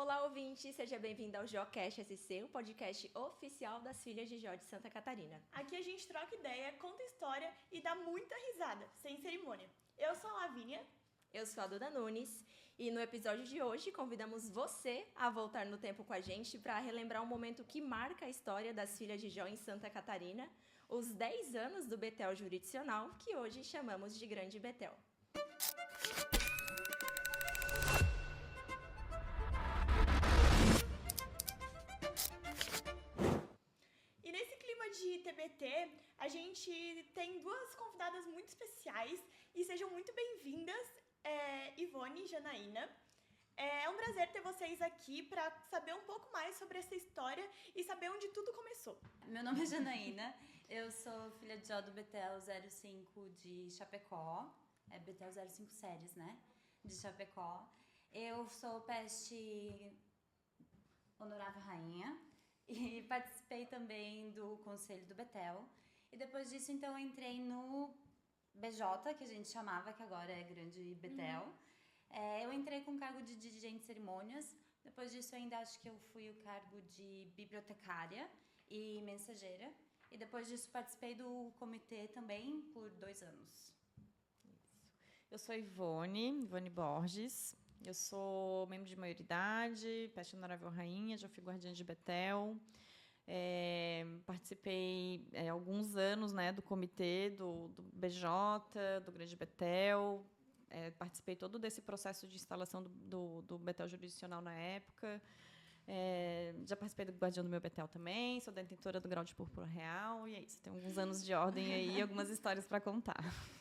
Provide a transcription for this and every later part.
Olá, ouvinte! Seja bem-vindo ao JoCast SC, o podcast oficial das Filhas de Jó de Santa Catarina. Aqui a gente troca ideia, conta história e dá muita risada, sem cerimônia. Eu sou a Lavínia. Eu sou a Duda Nunes e no episódio de hoje convidamos você a voltar no tempo com a gente para relembrar um momento que marca a história das Filhas de Jó em Santa Catarina, os 10 anos do Betel Jurisdicional, que hoje chamamos de Grande Betel. E nesse clima de TBT, a gente tem duas convidadas muito especiais e sejam muito bem-vindas, Ivone e Janaína. É um prazer ter vocês aqui para saber um pouco mais sobre essa história e saber onde tudo começou. Meu nome é Janaína, eu sou filha de Jó do Betel 05 de Chapecó, é Betel 05 Séries, né, de Chapecó. Eu sou peste honorável rainha e participei também do conselho do Betel. E depois disso, então, eu entrei no BJ, que a gente chamava, que agora é Grande Betel. Eu entrei com o cargo de dirigente de cerimônias. Depois disso, eu ainda acho que eu fui o cargo de bibliotecária e mensageira. E depois disso, participei do comitê também por 2 anos. Isso. Eu sou Ivone Borges. Eu sou membro de maioridade, peste honorável rainha, já fui guardiã de Betel. Participei alguns anos, né, do comitê do BJ, do Grande Betel. Participei todo desse processo de instalação do Betel jurisdicional na época. Já participei do Guardião do meu Betel também, sou detentora do grau de púrpura real, e é isso, tem alguns anos de ordem aí e algumas histórias para contar.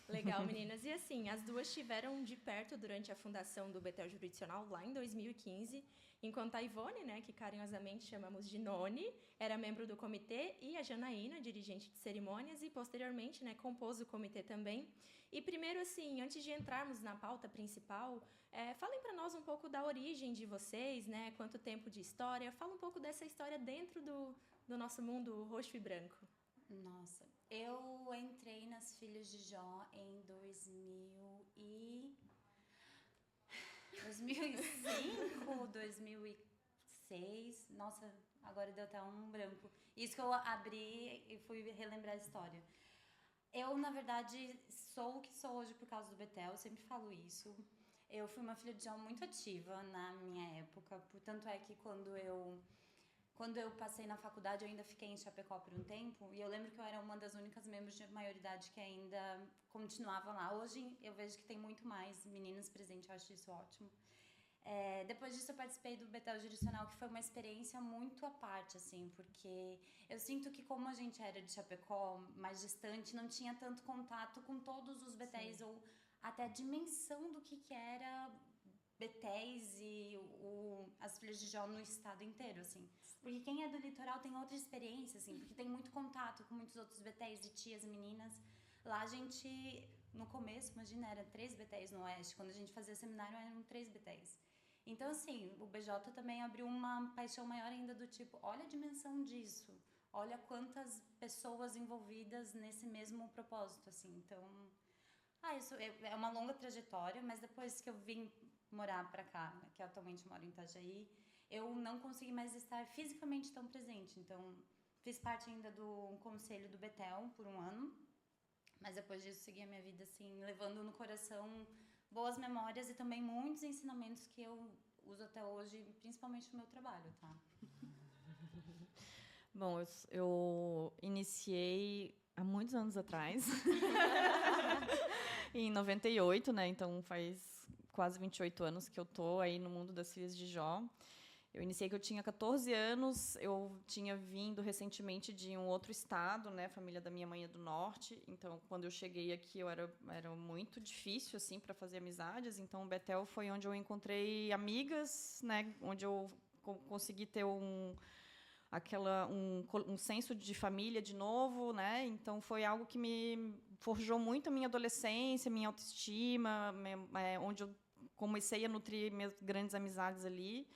Legal, meninas. E assim, as duas estiveram de perto durante a fundação do Betel Jurisdicional lá em 2015, enquanto a Ivone, né, que carinhosamente chamamos de Noni, era membro do comitê, e a Janaína, dirigente de cerimônias, e posteriormente, né, compôs o comitê também. E primeiro, assim, antes de entrarmos na pauta principal, falem para nós um pouco da origem de vocês, né, quanto tempo de história, fala um pouco dessa história dentro do nosso mundo roxo e branco. Nossa, eu entrei nas Filhas de Jó em 2005, 2006. Nossa, agora deu até um branco. Isso que eu abri e fui relembrar a história. Eu, na verdade, sou o que sou hoje por causa do Betel, eu sempre falo isso. Eu fui uma filha de Jó muito ativa na minha época, portanto é que quando eu passei na faculdade, eu ainda fiquei em Chapecó por um tempo, e eu lembro que eu era uma das únicas membros de maioridade que ainda continuava lá. Hoje eu vejo que tem muito mais meninas presentes, eu acho isso ótimo. Depois disso eu participei do Betel Jurisdicional, que foi uma experiência muito à parte, assim, porque eu sinto que como a gente era de Chapecó, mais distante, não tinha tanto contato com todos os betéis. Sim. Ou até a dimensão do que era betéis e as Filhas de Jó no estado inteiro, assim. Porque quem é do litoral tem outra experiência, assim, porque tem muito contato com muitos outros betéis e tias meninas. Lá a gente, no começo, imagina, era 3 betéis no oeste. Quando a gente fazia seminário, eram 3 betéis. Então, assim, o BJ também abriu uma paixão maior ainda do tipo, olha a dimensão disso, olha quantas pessoas envolvidas nesse mesmo propósito, assim. Então, isso é uma longa trajetória, mas depois que eu vim morar pra cá, que atualmente moro em Itajaí, eu não consegui mais estar fisicamente tão presente. Então, fiz parte ainda do conselho do Betel por 1 ano, mas depois disso segui a minha vida, assim, levando no coração boas memórias e também muitos ensinamentos que eu uso até hoje, principalmente no meu trabalho, tá? Bom, eu iniciei há muitos anos atrás, em 98, né? Então faz quase 28 anos que eu tô aí no mundo das Filhas de Jó. Eu iniciei que eu tinha 14 anos, eu tinha vindo recentemente de um outro estado, né? A família da minha mãe é do norte, então quando eu cheguei aqui era muito difícil assim para fazer amizades, então o Betel foi onde eu encontrei amigas, né? Onde eu consegui ter um senso de família de novo, né? Então foi algo que me forjou muito a minha adolescência, minha autoestima, onde eu comecei a nutrir minhas grandes amizades ali.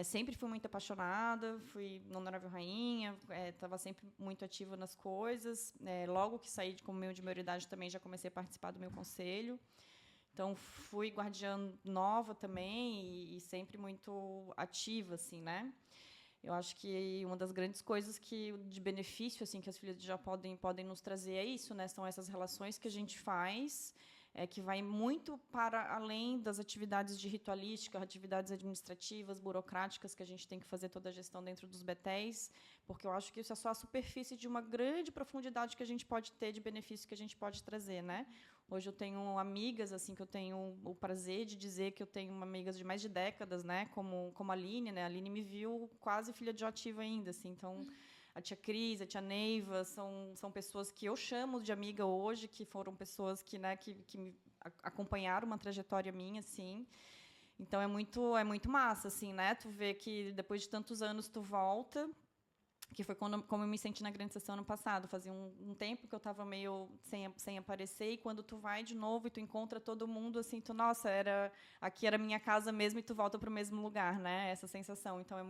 Sempre fui muito apaixonada, fui honorável rainha, estava sempre muito ativa nas coisas. Logo que saí como membro de maioridade também já comecei a participar do meu conselho, Então, fui guardiã nova também e sempre muito ativa, assim, né? Eu acho que uma das grandes coisas de benefício assim que as filhas de Jó podem nos trazer é isso, né? São essas relações que a gente faz, que vai muito para além das atividades de ritualística, atividades administrativas, burocráticas que a gente tem que fazer toda a gestão dentro dos betéis, porque eu acho que isso é só a superfície de uma grande profundidade que a gente pode ter de benefício que a gente pode trazer, né? Hoje eu tenho amigas assim que eu tenho o prazer de dizer que eu tenho amigas de mais de décadas, né? Como a Aline, né? A Aline me viu quase filha de Jó ativa ainda, assim. Então, a tia Cris, a tia Neiva são pessoas que eu chamo de amiga hoje, que foram pessoas que me acompanharam uma trajetória minha, assim. Então é muito massa, assim, né? Tu vê que depois de tantos anos tu volta, que foi como eu me senti na grande sessão ano passado. Fazia um tempo que eu estava meio sem aparecer, e quando tu vai de novo e tu encontra todo mundo, assim, nossa, aqui era minha casa mesmo, e tu volta para o mesmo lugar, né? Essa sensação. Então é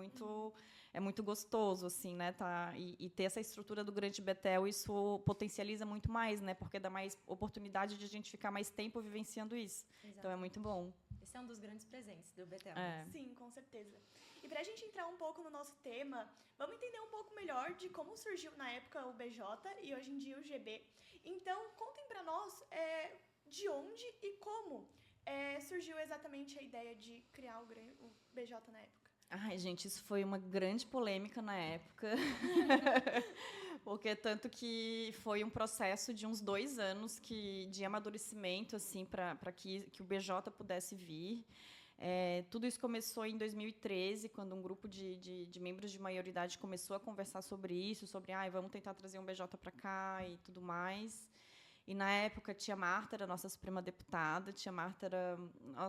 muito gostoso, assim, né? E ter essa estrutura do Grande Betel, isso potencializa muito mais, né? Porque dá mais oportunidade de a gente ficar mais tempo vivenciando isso. Exatamente. Então é muito bom. Esse é um dos grandes presentes do Betel. Sim, com certeza. E para a gente entrar um pouco no nosso tema, vamos entender um pouco melhor de como surgiu na época o BJ e hoje em dia o GB. Então, contem para nós de onde e como surgiu exatamente a ideia de criar o BJ na época. Ai, gente, isso foi uma grande polêmica na época. Porque tanto que foi um processo de uns 2 anos de amadurecimento assim, para que o BJ pudesse vir. Tudo isso começou em 2013, quando um grupo de membros de maioridade começou a conversar sobre isso, sobre vamos tentar trazer um BJ para cá e tudo mais. E, na época, a tia Marta era a nossa suprema deputada. Tia Marta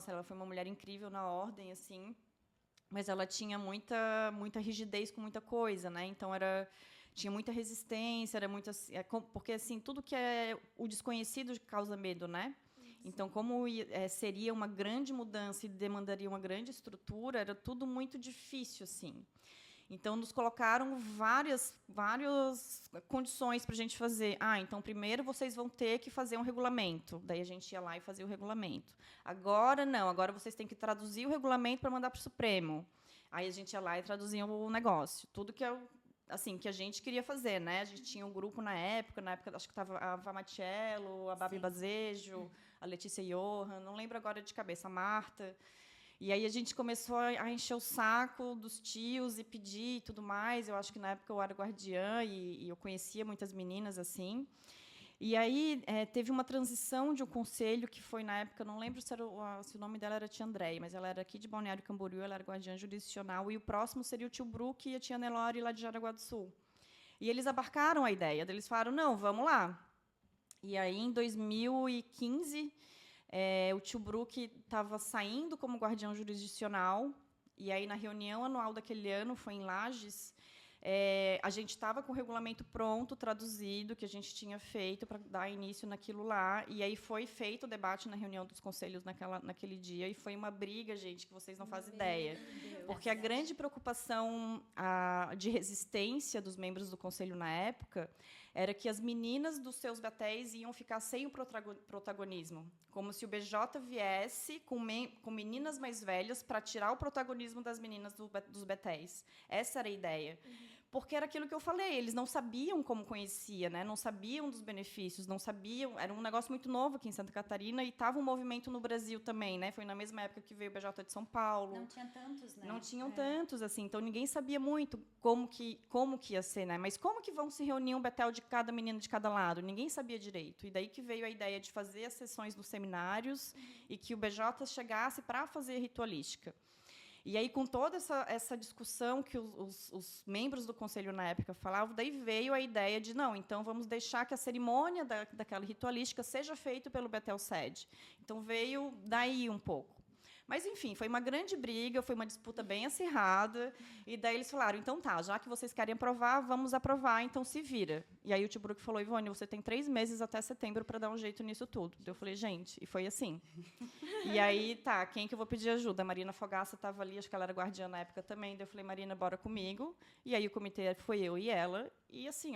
ela foi uma mulher incrível na ordem, assim, mas ela tinha muita rigidez com muita coisa, né? Então, tinha muita resistência, porque, assim, tudo que é o desconhecido causa medo, né? Então, como seria uma grande mudança e demandaria uma grande estrutura, era tudo muito difícil, assim. Então, nos colocaram várias condições para a gente fazer. Então, primeiro vocês vão ter que fazer um regulamento. Daí, a gente ia lá e fazia o regulamento. Agora, não. Agora, vocês têm que traduzir o regulamento para mandar para o Supremo. Aí, a gente ia lá e traduzia o negócio. Tudo que a gente queria fazer, né? A gente tinha um grupo na época acho que estava a Vamatiello, a Babi Bazejo, a Letícia Johan, não lembro agora de cabeça, a Marta. E aí a gente começou a encher o saco dos tios e pedir e tudo mais. Eu acho que na época eu era guardiã e eu conhecia muitas meninas assim. E aí teve uma transição de um conselho que foi na época, não lembro se o nome dela era tia Andréia, mas ela era aqui de Balneário Camboriú, ela era guardiã jurisdicional, e o próximo seria o tio Brook e a tia Nelore lá de Jaraguá do Sul. E eles abarcaram a ideia, eles falaram, não, vamos lá. E aí, em 2015, o tio Brook estava saindo como guardião jurisdicional, e aí, na reunião anual daquele ano, foi em Lages, a gente estava com o regulamento pronto, traduzido, que a gente tinha feito para dar início naquilo lá, e aí foi feito o debate na reunião dos conselhos naquele dia, e foi uma briga, gente, que vocês não fazem ideia. Porque a grande preocupação de resistência dos membros do conselho na época era que as meninas dos seus betéis iam ficar sem o protagonismo, como se o BJ viesse com meninas mais velhas para tirar o protagonismo das meninas dos betéis. Essa era a ideia. Porque era aquilo que eu falei, eles não sabiam como conhecia, né? Não sabiam dos benefícios, não sabiam, era um negócio muito novo aqui em Santa Catarina, e estava um movimento no Brasil também, né? Foi na mesma época que veio o BJ de São Paulo. Não tinha tantos, né? Não tinham tantos, assim, então ninguém sabia muito como que ia ser, né? Mas como que vão se reunir um betel de cada menino de cada lado? Ninguém sabia direito. E daí que veio a ideia de fazer as sessões nos seminários e que o BJ chegasse para fazer ritualística. E aí, com toda essa discussão que os membros do conselho na época falavam, daí veio a ideia de, não, então vamos deixar que a cerimônia daquela ritualística seja feita pelo Betel Sede. Então, veio daí um pouco. Mas, enfim, foi uma grande briga, foi uma disputa bem acirrada, e daí eles falaram, então tá, já que vocês querem aprovar, vamos aprovar, então se vira. E aí o tio Brook falou, Ivone, você tem 3 meses até setembro para dar um jeito nisso tudo. Eu falei, gente, e foi assim. E aí, tá, quem que eu vou pedir ajuda? A Marina Fogaça estava ali, acho que ela era guardiã na época também, daí eu falei, Marina, bora comigo. E aí o comitê foi eu e ela, e assim,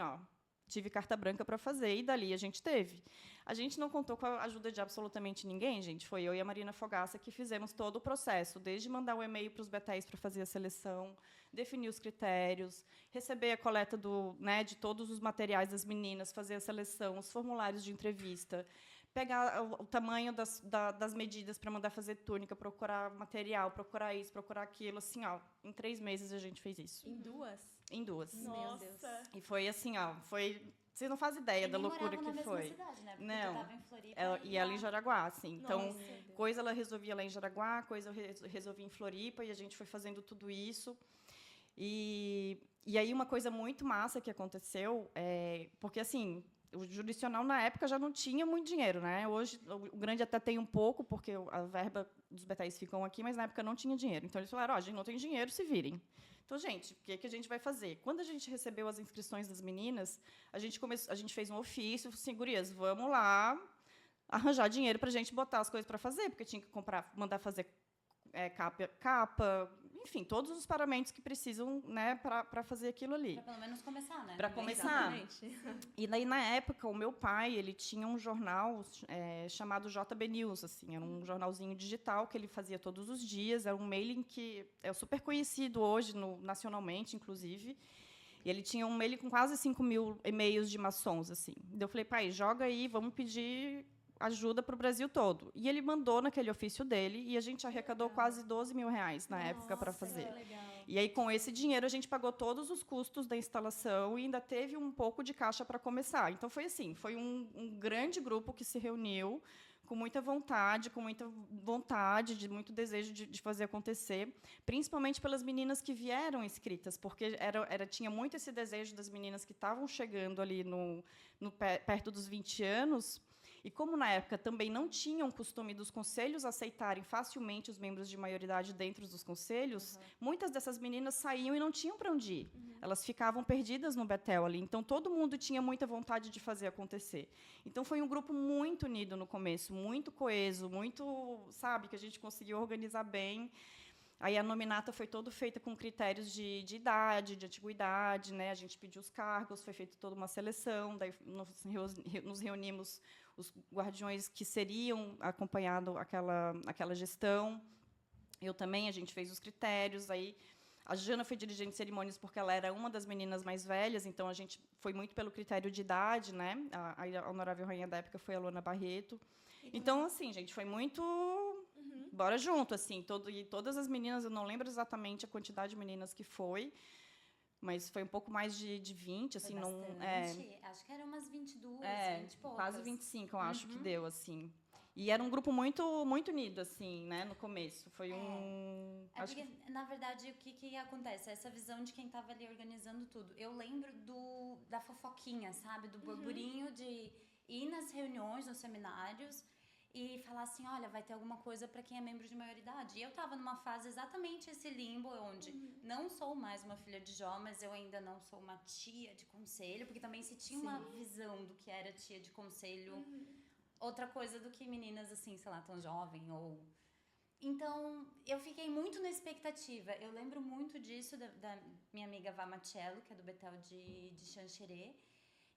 tive carta branca para fazer, e dali a gente teve. A gente não contou com a ajuda de absolutamente ninguém, gente. Foi eu e a Marina Fogaça que fizemos todo o processo, desde mandar um e-mail para os betéis para fazer a seleção, definir os critérios, receber a coleta de todos os materiais das meninas, fazer a seleção, os formulários de entrevista, pegar o tamanho das medidas para mandar fazer túnica, procurar material, procurar isso, procurar aquilo. Assim, ó, em 3 meses a gente fez isso. Em 2? Em 2. Nossa. Deus. E foi assim, ó, vocês não fazem ideia da loucura que na foi. mesma cidade, né? Porque Não. tu tava em Floripa E ela em Jaraguá, assim. Então, Nossa. coisa ela resolvia lá em Jaraguá, coisa eu resolvi em Floripa, e a gente foi fazendo tudo isso. E aí uma coisa muito massa que aconteceu, porque assim, o jurisdicional na época já não tinha muito dinheiro, né? Hoje o grande até tem um pouco, porque a verba dos betéis ficam aqui, mas na época não tinha dinheiro. Então eles falaram, a gente não tem dinheiro, se virem. Então, gente, o que a gente vai fazer? Quando a gente recebeu as inscrições das meninas, a gente fez um ofício, assim, gurias, vamos lá arranjar dinheiro para a gente botar as coisas para fazer, porque tinha que mandar fazer capa, enfim, todos os paramentos que precisam, né, para fazer aquilo ali. Para pelo menos começar, né? Para começar. Exatamente. E daí, na época, o meu pai, ele tinha um jornal chamado JB News, assim, era um jornalzinho digital que ele fazia todos os dias, era um mailing que é super conhecido hoje, nacionalmente, inclusive. E ele tinha um mailing com quase 5.000 e-mails de maçons, assim. Então, eu falei, pai, joga aí, vamos pedir ajuda para o Brasil todo. E ele mandou naquele ofício dele, e a gente arrecadou quase 12 mil reais na época para fazer. Legal. E aí, com esse dinheiro, a gente pagou todos os custos da instalação e ainda teve um pouco de caixa para começar. Então, foi assim, foi um grande grupo que se reuniu com muita vontade, de muito desejo de fazer acontecer, principalmente pelas meninas que vieram inscritas, porque tinha muito esse desejo das meninas que estavam chegando ali perto dos 20 anos. E como, na época, também não tinham o costume dos conselhos aceitarem facilmente os membros de maioridade dentro dos conselhos, muitas dessas meninas saíam e não tinham para onde ir. Elas ficavam perdidas no betel ali. Então, todo mundo tinha muita vontade de fazer acontecer. Então, foi um grupo muito unido no começo, muito coeso, muito, sabe, que a gente conseguiu organizar bem. Aí a nominata foi toda feita com critérios de idade, de antiguidade, né? A gente pediu os cargos, foi feita toda uma seleção, daí nos reunimos os guardiões que seriam acompanhando aquela gestão. Eu também, a gente fez os critérios. Aí a Jana foi dirigente de cerimônias porque ela era uma das meninas mais velhas, então a gente foi muito pelo critério de idade, né? A honorável rainha da época foi a Luana Barreto. Então, assim, gente, foi muito bora junto, assim, e todas as meninas, eu não lembro exatamente a quantidade de meninas que foi, mas foi um pouco mais de 20, assim, Foi não, bastante. Acho que eram umas 22, 20 e poucas. quase 25, eu acho que deu, assim. E era um grupo muito muito unido, assim, né, no começo. Foi porque, na verdade, o que acontece? Essa visão de quem estava ali organizando tudo. Eu lembro da fofoquinha, sabe? Do burburinho de ir nas reuniões, nos seminários e falar assim, olha, vai ter alguma coisa para quem é membro de maioridade. E eu estava numa fase exatamente esse limbo, onde não sou mais uma filha de Jó, mas eu ainda não sou uma tia de conselho, porque também se tinha uma visão do que era tia de conselho, outra coisa do que meninas, assim, sei lá, tão jovem ou... Então, eu fiquei muito na expectativa. Eu lembro muito disso da minha amiga Vá Machello, que é do Betel de Xanxerê,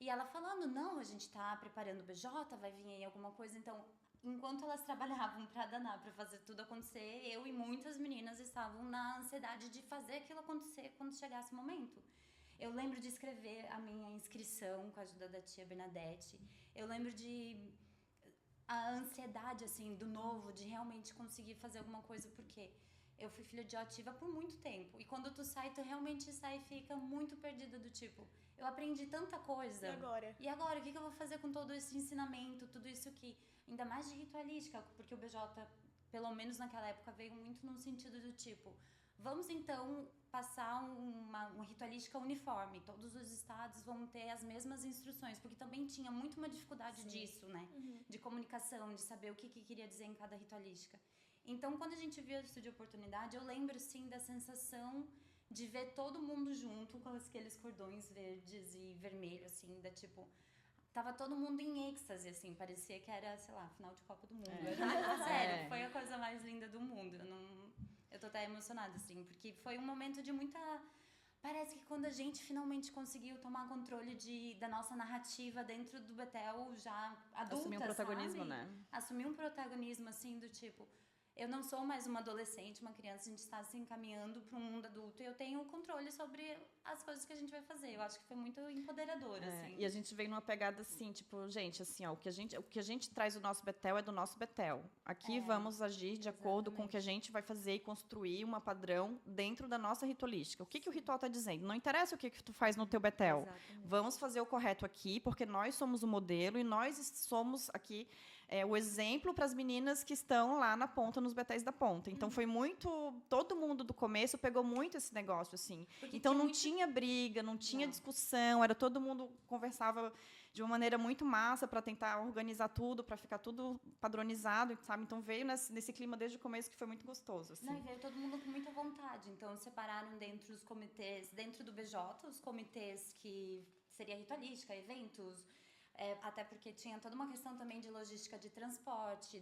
e ela falando, não, a gente tá preparando o BJ, vai vir aí alguma coisa, então... Enquanto elas trabalhavam para danar, para fazer tudo acontecer, eu e muitas meninas estavam na ansiedade de fazer aquilo acontecer quando chegasse o momento. Eu lembro de escrever a minha inscrição com a ajuda da tia Bernadette. Eu lembro a ansiedade, assim, do novo, de realmente conseguir fazer alguma coisa, porque eu fui filha de ativa por muito tempo. E quando tu sai, tu realmente sai e fica muito perdida do tipo... Eu aprendi tanta coisa. E agora? O que eu vou fazer com todo esse ensinamento, tudo isso que... Ainda mais de ritualística, porque o BJ, pelo menos naquela época, veio muito no sentido do tipo... Vamos, então, passar uma ritualística uniforme. Todos os estados vão ter as mesmas instruções, porque também tinha muito uma dificuldade disso, né? De comunicação, de saber o que queria dizer em cada ritualística. Então, quando a gente viu isso de oportunidade, eu lembro, sim, da sensação de ver todo mundo junto com aqueles cordões verdes e vermelhos, assim, da tipo... Tava todo mundo em êxtase, assim, parecia que era, sei lá, final de Copa do Mundo. Sério, foi a coisa mais linda do mundo. Eu tô até emocionada, assim, porque foi um momento de muita parece que quando a gente finalmente conseguiu tomar controle da nossa narrativa dentro do Bethel, já adulta, Assumir um protagonismo, sabe? né? Assumir um protagonismo, assim, do tipo... Eu não sou mais uma adolescente, uma criança, a gente está se encaminhando para um mundo adulto e eu tenho controle sobre as coisas que a gente vai fazer. Eu acho que foi muito empoderador, assim. E a gente veio numa pegada assim, tipo, gente, assim, ó, o que a gente traz do nosso Bethel é do nosso Bethel. Aqui vamos agir de acordo com o que a gente vai fazer e construir um padrão dentro da nossa ritualística. O que o ritual está dizendo? Não interessa o que tu faz no teu Bethel. Exatamente. Vamos fazer o correto aqui, porque nós somos o modelo e nós somos aqui o exemplo para as meninas que estão lá na ponta, nos betéis da ponta. Então, foi muito... Todo mundo do começo pegou muito esse negócio, assim. Porque Então, não muito... tinha briga, não tinha discussão, era todo mundo conversava de uma maneira muito massa para tentar organizar tudo, para ficar tudo padronizado, sabe? Então, veio nesse clima desde o começo que foi muito gostoso, assim. Não, e veio todo mundo com muita vontade. Então, separaram dentro dos comitês, dentro do BJ, os comitês que seria ritualística, eventos... até porque tinha toda uma questão também de logística de transporte,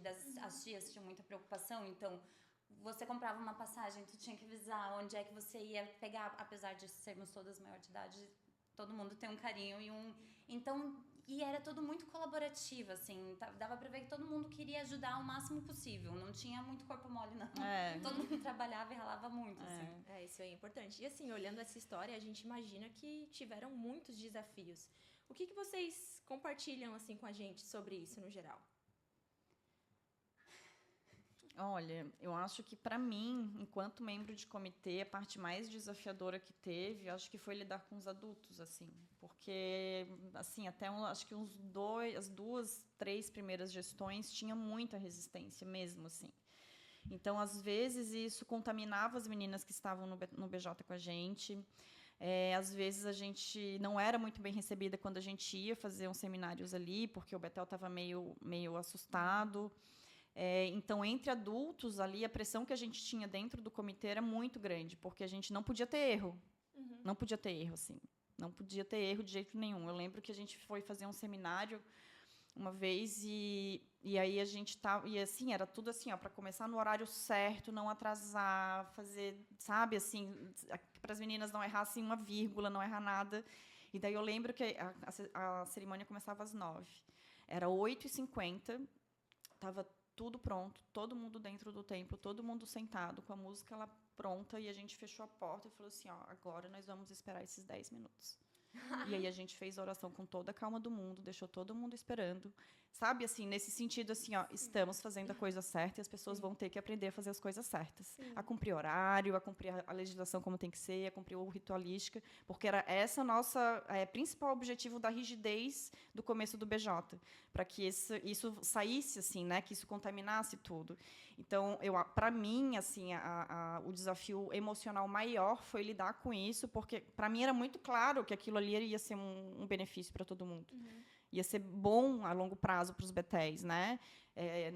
as tias tinham muita preocupação, então você comprava uma passagem, tu tinha que avisar onde é que você ia pegar, apesar de sermos todas maior de idade, todo mundo tem um carinho então, e era tudo muito colaborativo, assim, dava pra ver que todo mundo queria ajudar o máximo possível, não tinha muito corpo mole, não. Todo mundo trabalhava e ralava muito, assim. Isso aí é importante. E assim, olhando essa história, a gente imagina que tiveram muitos desafios. O que vocês compartilham assim com a gente sobre isso no geral? Olha, eu acho que para mim, enquanto membro de comitê, a parte mais desafiadora que teve, acho que foi lidar com os adultos, assim, porque assim até acho que as 2, 3 primeiras gestões tinha muita resistência mesmo, assim. Então, às vezes isso contaminava as meninas que estavam no BJ com a gente. Às vezes a gente não era muito bem recebida quando a gente ia fazer uns seminários ali, porque o Bethel estava meio assustado. Então, entre adultos ali, a pressão que a gente tinha dentro do comitê era muito grande, porque a gente não podia ter erro. Não podia ter erro, assim. Não podia ter erro de jeito nenhum. Eu lembro que a gente foi fazer um seminário uma vez e aí a gente tava... E, assim, era tudo assim, ó, para começar no horário certo, não atrasar, fazer, sabe, assim, para as meninas não errar assim, uma vírgula, não errar nada. E daí eu lembro que a cerimônia começava às 9. Era 8h50, estava tudo pronto, todo mundo dentro do templo, todo mundo sentado, com a música lá pronta, e a gente fechou a porta e falou assim, ó, agora nós vamos esperar esses 10 minutos. E aí a gente fez a oração com toda a calma do mundo, deixou todo mundo esperando. Sabe, assim, nesse sentido, assim, ó, estamos fazendo a coisa certa e as pessoas vão ter que aprender a fazer as coisas certas. A cumprir horário, a cumprir a legislação como tem que ser, a cumprir o ritualística, porque era esse o nosso principal objetivo da rigidez do começo do BJ, para que isso saísse, assim, né, que isso contaminasse tudo. Então, para mim, assim, o desafio emocional maior foi lidar com isso, porque, para mim, era muito claro que aquilo ali ia ser um benefício para todo mundo. Ia ser bom a longo prazo para os betéis, né?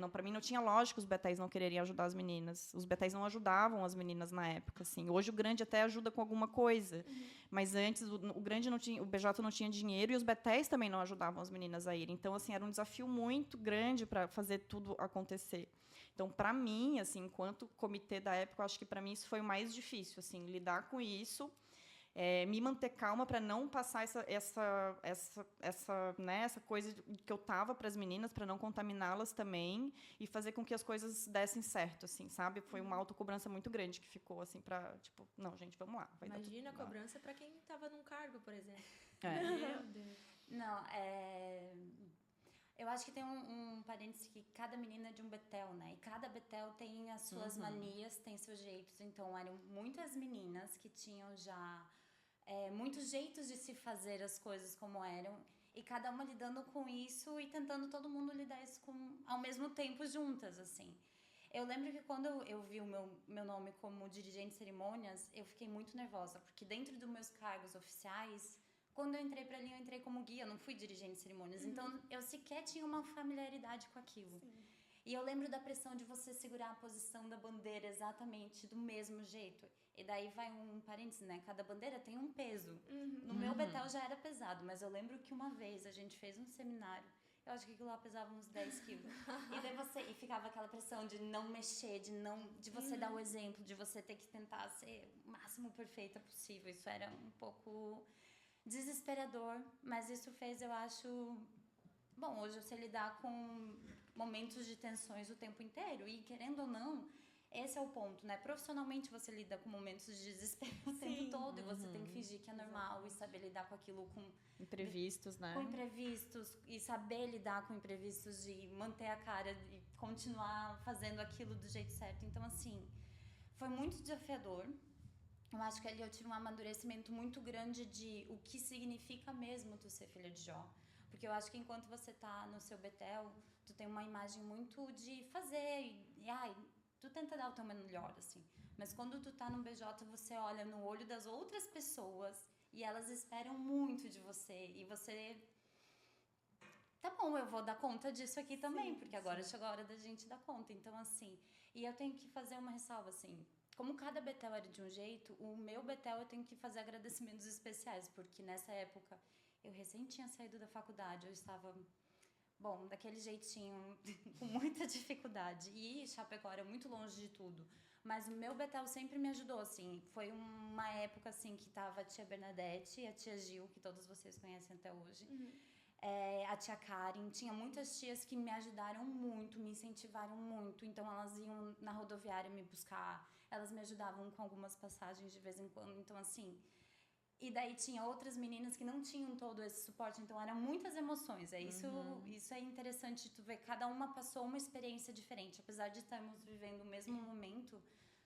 Para mim não tinha lógica os betéis não quererem ajudar as meninas. Os betéis não ajudavam as meninas na época, assim. Hoje o grande até ajuda com alguma coisa, mas antes o grande não tinha, o BJ não tinha dinheiro e os betéis também não ajudavam as meninas a irem. Então, assim, era um desafio muito grande para fazer tudo acontecer. Então, para mim, assim, enquanto comitê da época, eu acho que para mim isso foi o mais difícil, assim, lidar com isso. Me manter calma para não passar essa coisa que eu tava para as meninas, para não contaminá-las também e fazer com que as coisas dessem certo, assim, sabe? Foi uma autocobrança muito grande que ficou assim para, tipo, não, gente, vamos lá. Imagina a cobrança para quem estava num cargo, por exemplo. Meu Deus. Não, eu acho que tem um parênteses que cada menina é de um Bethel, né? E cada Bethel tem as suas manias, tem seus jeitos. Então, eram muitas meninas que tinham já muitos jeitos de se fazer as coisas como eram. E cada uma lidando com isso e tentando todo mundo lidar isso ao mesmo tempo juntas, assim. Eu lembro que quando eu vi o meu nome como dirigente de cerimônias, eu fiquei muito nervosa. Porque dentro dos meus cargos oficiais... Quando eu entrei para ali, eu entrei como guia, não fui dirigente de cerimônias. Então, eu sequer tinha uma familiaridade com aquilo. Sim. E eu lembro da pressão de você segurar a posição da bandeira exatamente do mesmo jeito. E daí vai um parênteses, né? Cada bandeira tem um peso. No meu Bethel já era pesado, mas eu lembro que uma vez a gente fez um seminário Eu acho que aquilo lá pesava uns 10 quilos. E daí e ficava aquela pressão de não mexer, de você dar o exemplo, de você ter que tentar ser o máximo perfeita possível. Isso era um pouco desesperador, mas isso fez, eu acho... Bom, hoje eu sei lidar com momentos de tensões o tempo inteiro. E, querendo ou não, esse é o ponto, né? Profissionalmente, você lida com momentos de desespero o tempo todo. E você tem que fingir que é normal e saber lidar com aquilo com... Imprevistos, né? Com imprevistos. E saber lidar com imprevistos e manter a cara e continuar fazendo aquilo do jeito certo. Então, assim, foi muito desafiador. Eu acho que ali eu tive um amadurecimento muito grande de o que significa mesmo tu ser filha de Jó. Porque eu acho que enquanto você tá no seu Betel, tu tem uma imagem muito de fazer tu tenta dar o teu melhor, assim. Mas quando tu tá no BJ, você olha no olho das outras pessoas e elas esperam muito de você. E você... Tá bom, eu vou dar conta disso aqui também, porque agora chegou a hora da gente dar conta. Então, assim... E eu tenho que fazer uma ressalva, assim... Como cada Betel era de um jeito, o meu Betel eu tenho que fazer agradecimentos especiais, porque nessa época eu recém tinha saído da faculdade, eu estava, bom, daquele jeitinho, com muita dificuldade. E Chapecó era muito longe de tudo. Mas o meu Betel sempre me ajudou, assim. Foi uma época, assim, que tava a tia Bernadette e a tia Gil, que todos vocês conhecem até hoje. A tia Karen, tinha muitas tias que me ajudaram muito, me incentivaram muito. Então, elas iam na rodoviária me buscar, elas me ajudavam com algumas passagens de vez em quando. Então, assim... E daí tinha outras meninas que não tinham todo esse suporte, então eram muitas emoções. Isso é interessante tu ver, cada uma passou uma experiência diferente. Apesar de estarmos vivendo o mesmo momento,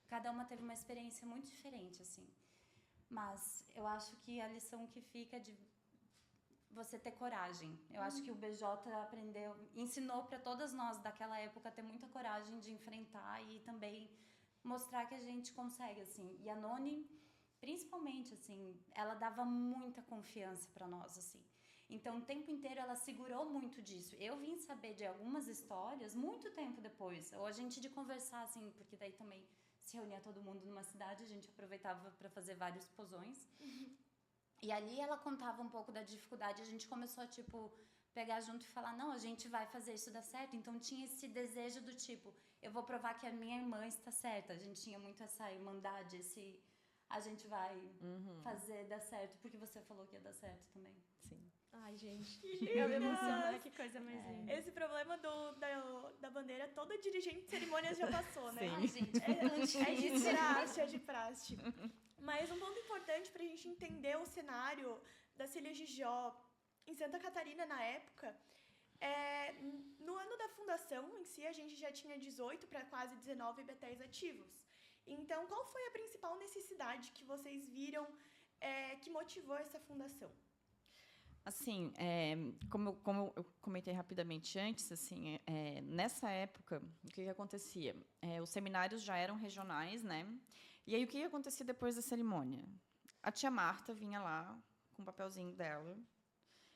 cada uma teve uma experiência muito diferente, assim. Mas eu acho que a lição que fica é de você ter coragem. Eu acho que o BJ ensinou para todas nós daquela época ter muita coragem de enfrentar e também mostrar que a gente consegue, assim. E a Noni, principalmente, assim, ela dava muita confiança para nós, assim. Então, o tempo inteiro ela segurou muito disso. Eu vim saber de algumas histórias muito tempo depois. Ou a gente de conversar, assim, porque daí também se reunia todo mundo numa cidade, a gente aproveitava para fazer vários pozões. E ali ela contava um pouco da dificuldade, a gente começou a, tipo, pegar junto e falar, não, a gente vai fazer isso dar certo. Então tinha esse desejo do tipo, eu vou provar que a minha irmã está certa. A gente tinha muito essa irmandade, a gente vai fazer dar certo, porque você falou que ia dar certo também. Sim. Ai, gente, Que eu me lindas! emociono, que coisa mais linda. Esse problema da bandeira, toda dirigente de cerimônias já passou, né? Sim. Ai, gente, É de praxe. Mas um ponto importante pra gente entender o cenário das Filhas de Jó em Santa Catarina na época, no ano da fundação em si, a gente já tinha 18 para quase 19 betéis ativos. Então, qual foi a principal necessidade que vocês viram que motivou essa fundação? Assim, como eu comentei rapidamente antes, assim, nessa época, o que acontecia? Os seminários já eram regionais, né? E aí, o que acontecia depois da cerimônia? A tia Marta vinha lá com o papelzinho dela,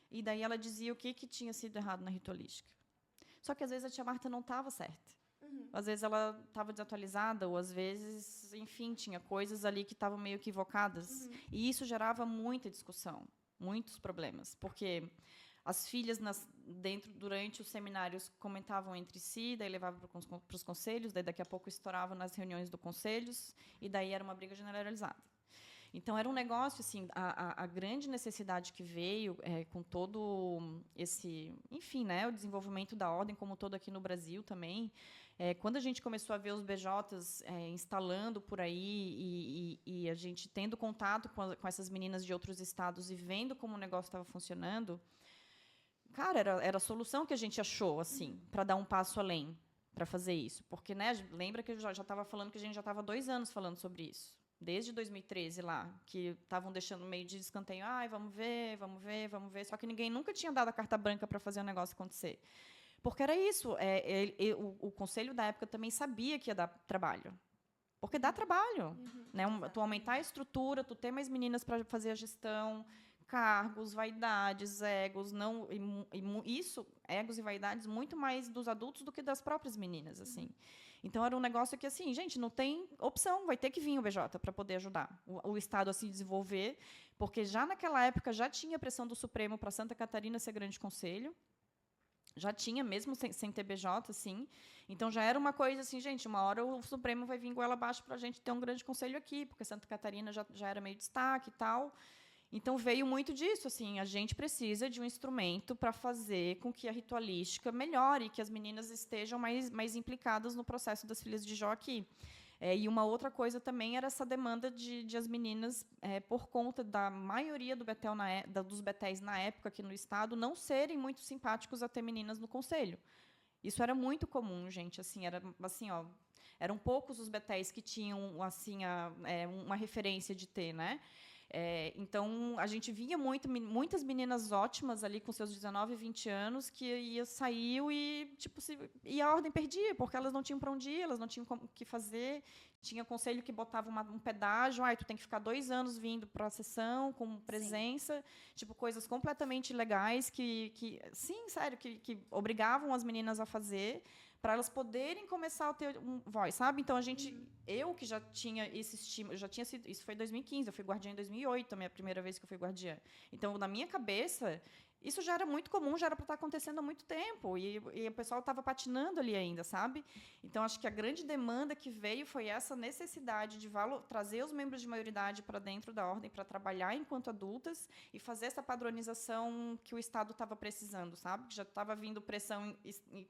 e daí ela dizia o que tinha sido errado na ritualística. Só que, às vezes, a tia Marta não estava certa. Às vezes, ela estava desatualizada, ou, às vezes, enfim, tinha coisas ali que estavam meio equivocadas. E isso gerava muita discussão, muitos problemas, porque as filhas, durante os seminários, comentavam entre si, daí levavam para os conselhos, daí daqui a pouco estouravam nas reuniões do conselhos, e daí era uma briga generalizada. Então, era um negócio, assim, a grande necessidade que veio com todo esse, enfim, né, o desenvolvimento da ordem como todo aqui no Brasil também, quando a gente começou a ver os BJs instalando por aí e a gente tendo contato com essas meninas de outros estados e vendo como o negócio estava funcionando, cara, era a solução que a gente achou, assim, para dar um passo além, para fazer isso. Porque, né, lembra que eu já estava falando que a gente já estava 2 anos falando sobre isso. Desde 2013 lá, que estavam deixando meio de escanteio, vamos ver, só que ninguém nunca tinha dado a carta branca para fazer o negócio acontecer. Porque era isso, o conselho da época também sabia que ia dar trabalho. Porque dá trabalho. Né? Tu aumentar a estrutura, tu ter mais meninas para fazer a gestão, cargos, vaidades, egos, egos e vaidades muito mais dos adultos do que das próprias meninas, assim. Então, era um negócio que, assim, gente, não tem opção, vai ter que vir o BJ para poder ajudar o Estado a se desenvolver, porque já naquela época já tinha pressão do Supremo para Santa Catarina ser grande conselho, já tinha, mesmo sem ter BJ, assim. Então, já era uma coisa assim, gente, uma hora o Supremo vai vir goela abaixo para a gente ter um grande conselho aqui, porque Santa Catarina já era meio destaque e tal. Então, veio muito disso, assim, a gente precisa de um instrumento para fazer com que a ritualística melhore, que as meninas estejam mais implicadas no processo das filhas de Jó aqui. E uma outra coisa também era essa demanda de as meninas, por conta da maioria dos betéis na época aqui no estado, não serem muito simpáticos a ter meninas no conselho. Isso era muito comum, gente. Assim, eram poucos os betéis que tinham assim, uma referência de ter, né? Então, a gente via muitas meninas ótimas ali com seus 19, 20 anos que saiu e a ordem perdia, porque elas não tinham para onde ir, elas não tinham o que fazer. Tinha conselho que botava um pedágio, tu tem que ficar 2 anos vindo para a sessão, com presença, coisas completamente ilegais sim, sério, que obrigavam as meninas a fazer, para elas poderem começar a ter voz, sabe? Então, eu que já tinha esse estímulo, isso foi em 2015, eu fui guardiã em 2008, a minha primeira vez que eu fui guardiã. Então, na minha cabeça, isso já era muito comum, já era para estar acontecendo há muito tempo, e o pessoal estava patinando ali ainda, sabe? Então, acho que a grande demanda que veio foi essa necessidade de trazer os membros de maioridade para dentro da ordem, para trabalhar enquanto adultas e fazer essa padronização que o Estado estava precisando, sabe? Que já estava vindo pressão,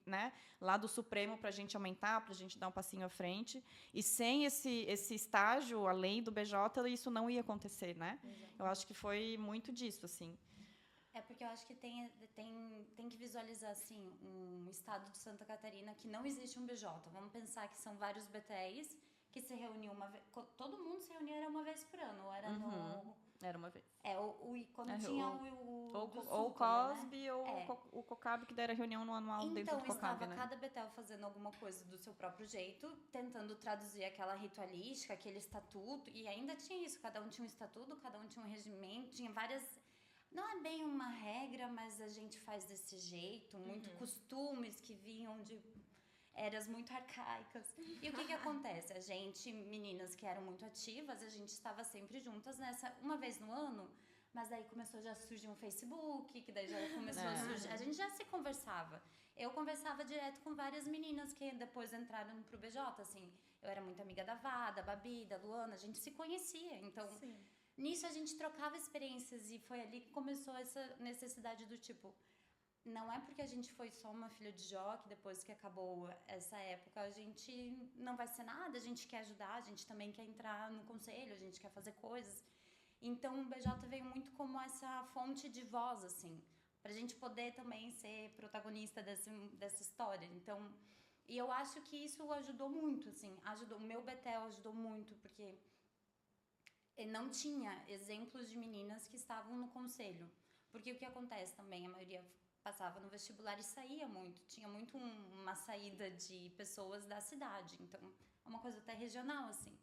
né, lá do Supremo para a gente aumentar, para a gente dar um passinho à frente. E sem esse estágio, além do BJ, isso não ia acontecer, né? Exatamente. Eu acho que foi muito disso, assim. Porque eu acho que tem que visualizar, assim, um estado de Santa Catarina que não existe um BJ. Vamos pensar que são vários BTs que se reuniam uma vez... Todo mundo se reunia uma vez por ano. Era Era uma vez. Quando tinha o ou o COSB, né? Ou o COCAB, que era reunião no anual dentro do COCAB, então, estava né? cada betel fazendo alguma coisa do seu próprio jeito, tentando traduzir aquela ritualística, aquele estatuto, e ainda tinha isso, cada um tinha um estatuto, cada um tinha um regimento, tinha várias... Não é bem uma regra, mas a gente faz desse jeito, muito costumes que vinham de eras muito arcaicas. E o que acontece? A gente, meninas que eram muito ativas, a gente estava sempre juntas uma vez no ano, mas daí começou já a surgir um Facebook, que daí já começou a surgir... A gente já se conversava. Eu conversava direto com várias meninas que depois entraram pro BJ, assim. Eu era muito amiga da Vá, da Babi, da Luana, a gente se conhecia, então... Sim. Nisso a gente trocava experiências e foi ali que começou essa necessidade do tipo... Não é porque a gente foi só uma filha de Jó que depois que acabou essa época a gente não vai ser nada, a gente quer ajudar, a gente também quer entrar no conselho, a gente quer fazer coisas. Então o BJ veio muito como essa fonte de voz, assim, pra gente poder também ser protagonista dessa história. Então, e eu acho que isso ajudou muito, assim, o meu Betel ajudou muito, porque não tinha exemplos de meninas que estavam no conselho. Porque o que acontece também, a maioria passava no vestibular e saía muito. Tinha muito uma saída de pessoas da cidade. Então, é uma coisa até regional, assim.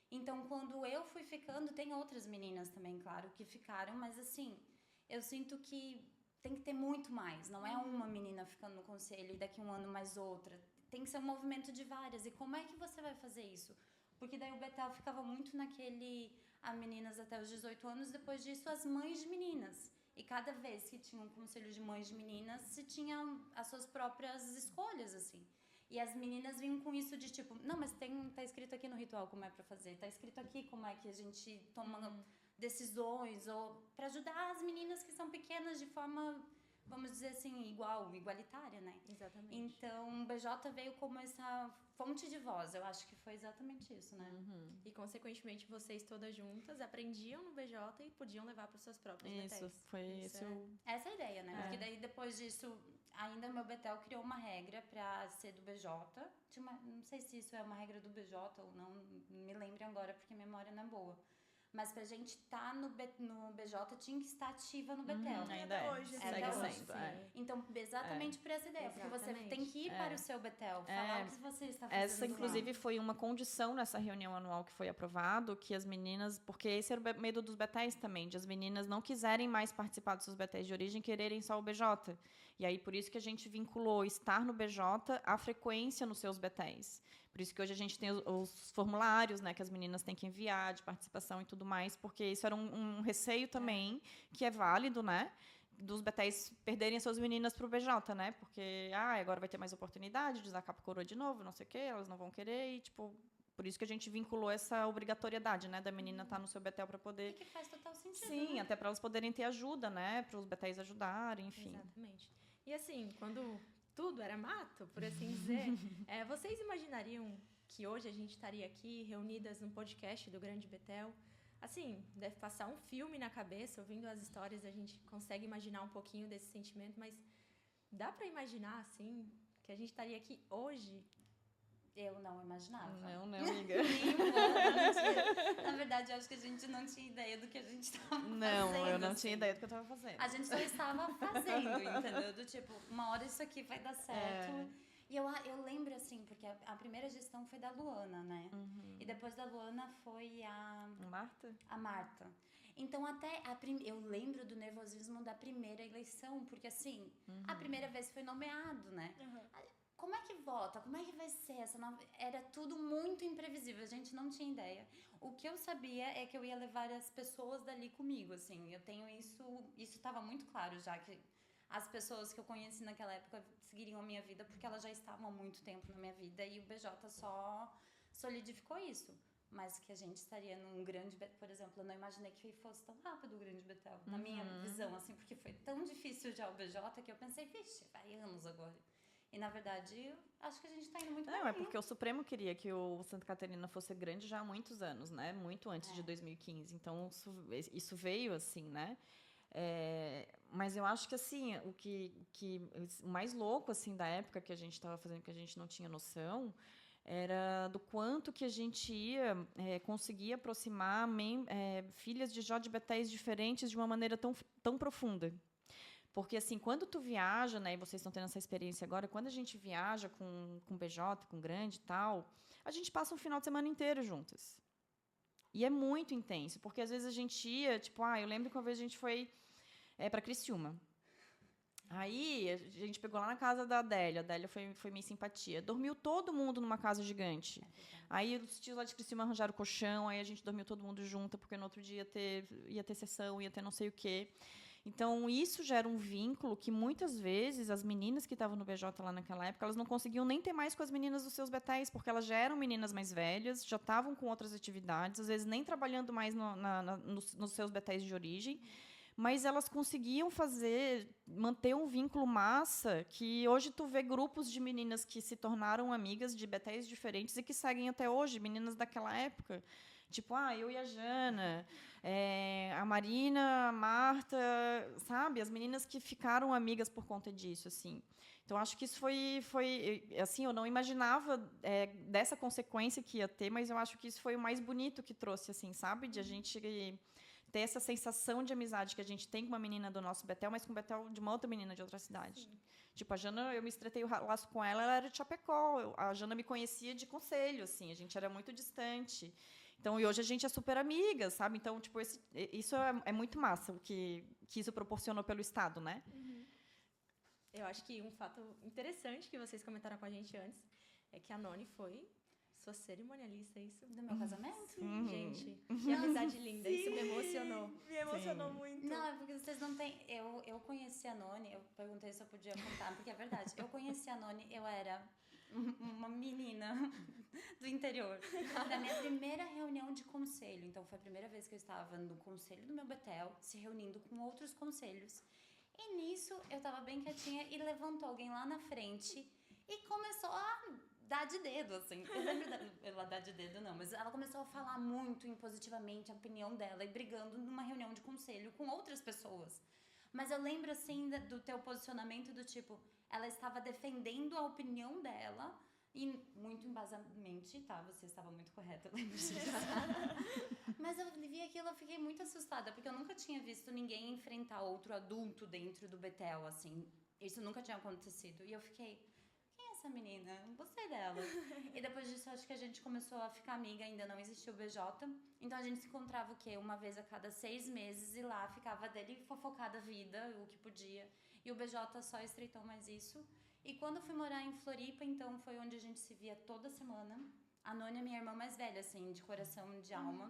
Então, quando eu fui ficando, tem outras meninas também, claro, que ficaram. Mas, assim, eu sinto que tem que ter muito mais. Não é uma menina ficando no conselho e daqui um ano mais outra. Tem que ser um movimento de várias. E como é que você vai fazer isso? Porque daí o Betel ficava muito naquele... a meninas até os 18 anos, depois disso as mães de meninas. E cada vez que tinha um conselho de mães de meninas, se tinha as suas próprias escolhas, assim. E as meninas vinham com isso de tipo, não, mas tá escrito aqui no ritual como é pra fazer, tá escrito aqui como é que a gente toma decisões, ou para ajudar as meninas que são pequenas de forma, vamos dizer assim, igualitária, né? Exatamente. Então, o BJ veio como essa fonte de voz, eu acho que foi exatamente isso, né? E, consequentemente, vocês todas juntas aprendiam no BJ e podiam levar para os seus próprios betéis. Essa é a ideia, né? Porque daí, depois disso, ainda o meu betel criou uma regra para ser do BJ. Não sei se isso é uma regra do BJ ou não me lembro agora, porque a memória não é boa. Mas pra gente estar no BJ, tinha que estar ativa no Betel. Ainda hoje. Segue sendo. Então, exatamente por essa ideia. Porque você tem que ir para o seu Betel, falar o que você está fazendo. Essa, inclusive, foi uma condição nessa reunião anual que foi aprovado, que as meninas... Porque esse era o medo dos betéis também, de as meninas não quiserem mais participar dos seus betéis de origem, quererem só o BJ. E aí, por isso que a gente vinculou estar no BJ à frequência nos seus betéis. Por isso que hoje a gente tem os formulários, né, que as meninas têm que enviar, de participação e tudo mais, porque isso era um receio também, que é válido, né? dos Betéis perderem suas meninas pro BJ, né? Porque, agora vai ter mais oportunidade de usar capa coroa de novo, não sei o quê, elas não vão querer, e, tipo, por isso que a gente vinculou essa obrigatoriedade, né? Da menina estar no seu Betel para poder... E que faz total sentido, Sim, né? até para elas poderem ter ajuda, né? Para os Betéis ajudarem, enfim. Exatamente. E assim, quando tudo era mato, por assim dizer, vocês imaginariam que hoje a gente estaria aqui reunidas num podcast do Grande Betel? Assim, deve passar um filme na cabeça, ouvindo as histórias, a gente consegue imaginar um pouquinho desse sentimento, mas dá para imaginar, assim, que a gente estaria aqui hoje? Eu não imaginava. Não, amiga. Nem um pouco, mentira. Na verdade, eu acho que a gente não tinha ideia do que a gente estava fazendo. Não, eu não assim. tinha ideia do que eu estava fazendo. A gente só estava fazendo, entendeu? Do tipo, uma hora isso aqui vai dar certo. E eu lembro, assim, porque a primeira gestão foi da Luana, né? E depois da Luana foi a Marta? A Marta. Então, até eu lembro do nervosismo da primeira eleição, porque, assim, a primeira vez foi nomeado, né? Como é que vota? Como é que vai ser essa nova... Era tudo muito imprevisível, a gente não tinha ideia. O que eu sabia é que eu ia levar as pessoas dali comigo, assim. Eu tenho isso estava muito claro já, que as pessoas que eu conheci naquela época seguiriam a minha vida, porque elas já estavam há muito tempo na minha vida, e o BJ só solidificou isso. Mas que a gente estaria num grande... Por exemplo, eu não imaginei que fosse tão rápido o Grande Betel, na minha visão, assim, porque foi tão difícil já o BJ que eu pensei, vixe, vai anos agora. E, na verdade, acho que a gente está indo muito bem. Não, é porque o Supremo queria que o Santa Catarina fosse grande já há muitos anos, né? Muito antes de 2015. Então, isso veio assim, né? Mas eu acho que, assim, o mais louco, assim, da época que a gente estava fazendo, que a gente não tinha noção, era do quanto que a gente ia conseguir aproximar filhas de Jó de Betéis diferentes de uma maneira tão profunda. Porque, assim, quando tu viaja, né, e vocês estão tendo essa experiência agora, quando a gente viaja com BJ, com grande e tal, a gente passa um final de semana inteiro juntas. E é muito intenso, porque às vezes a gente ia, tipo, eu lembro que uma vez a gente foi para Criciúma. Aí a gente pegou lá na casa da Adélia. A Adélia foi minha simpatia. Dormiu todo mundo numa casa gigante. Aí os tios lá de Criciúma arranjaram o colchão, aí a gente dormiu todo mundo junto, porque no outro dia ia ter sessão, ia ter não sei o quê. Então, isso gera um vínculo que, muitas vezes, as meninas que estavam no BJ lá naquela época, elas não conseguiam nem ter mais com as meninas dos seus betéis, porque elas já eram meninas mais velhas, já estavam com outras atividades, às vezes nem trabalhando mais nos seus betéis de origem, mas elas conseguiam manter um vínculo massa, que hoje tu vê grupos de meninas que se tornaram amigas de betéis diferentes e que seguem até hoje, meninas daquela época. Tipo, eu e a Jana, a Marina, a Marta, sabe? As meninas que ficaram amigas por conta disso, assim. Então, acho que isso foi assim, eu não imaginava dessa consequência que ia ter, mas eu acho que isso foi o mais bonito que trouxe, assim, sabe? De a gente ter essa sensação de amizade que a gente tem com uma menina do nosso Betel, mas com o Betel de uma outra menina de outra cidade. Sim. Tipo, a Jana, eu me estreitei o laço com ela era de Chapecó. A Jana me conhecia de Conselho, assim, a gente era muito distante. Então, e hoje a gente é super amiga, sabe? Então, tipo, isso é muito massa, o que isso proporcionou pelo Estado, né? Eu acho que um fato interessante que vocês comentaram com a gente antes é que a Noni foi sua cerimonialista, é isso? Do meu casamento? Sim, gente. Que amizade linda, isso me emocionou. Me emocionou muito. Não, é porque vocês não têm... Eu conheci a Noni, eu perguntei se eu podia contar, porque é verdade. Eu conheci a Noni, eu era uma menina do interior. Da minha primeira reunião de conselho. Então, foi a primeira vez que eu estava no conselho do meu Betel, se reunindo com outros conselhos. E nisso, eu estava bem quietinha e levantou alguém lá na frente e começou a dar de dedo, assim. Eu lembro ela dar de dedo, não, mas ela começou a falar muito impositivamente a opinião dela e brigando numa reunião de conselho com outras pessoas. Mas eu lembro, assim, do teu posicionamento do tipo, ela estava defendendo a opinião dela e muito embasadamente, tá? Você estava muito correta, eu lembro disso. Mas eu vi aquilo, eu fiquei muito assustada, porque eu nunca tinha visto ninguém enfrentar outro adulto dentro do Betel, assim. Isso nunca tinha acontecido. E eu fiquei... essa menina, gostei dela. E depois disso, acho que a gente começou a ficar amiga, ainda não existia o BJ. Então, a gente se encontrava, o quê? Uma vez a cada 6 meses, e lá ficava dele fofocada a vida, o que podia. E o BJ só estreitou mais isso. E quando eu fui morar em Floripa, então, foi onde a gente se via toda semana. A Noni é minha irmã mais velha, assim, de coração, de alma.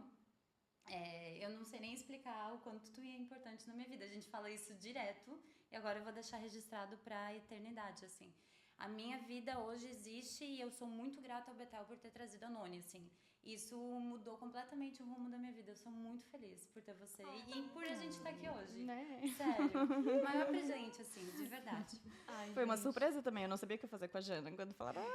Eu não sei nem explicar o quanto tu é importante na minha vida. A gente fala isso direto e agora eu vou deixar registrado para a eternidade, assim. A minha vida hoje existe e eu sou muito grata ao Bethel por ter trazido a Noni, assim. Isso mudou completamente o rumo da minha vida. Eu sou muito feliz por ter você e por a gente estar aqui hoje. Né? Sério. Maior presente, assim, de verdade. Ai, Foi uma gente. surpresa também, eu não sabia o que eu ia fazer com a Jana. Quando falaram, E a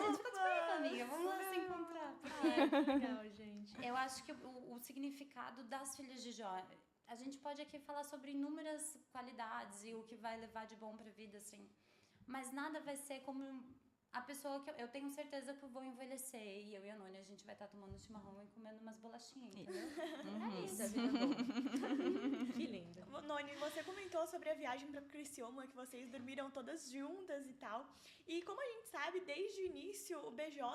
gente ficou tipo, amiga, vamos lá se encontrar. Ai, que legal, gente. Eu acho que o significado das filhas de Jó, a gente pode aqui falar sobre inúmeras qualidades e o que vai levar de bom pra vida, assim. Mas nada vai ser como a pessoa que eu tenho certeza que eu vou envelhecer e eu e a Noni, a gente vai estar tomando chimarrão e comendo umas bolachinhas, entendeu? É isso. Isso, a vida é boa. Que lindo. Noni, você comentou sobre a viagem para Criciúma, que vocês dormiram todas juntas e tal. E como a gente sabe, desde o início, o BJ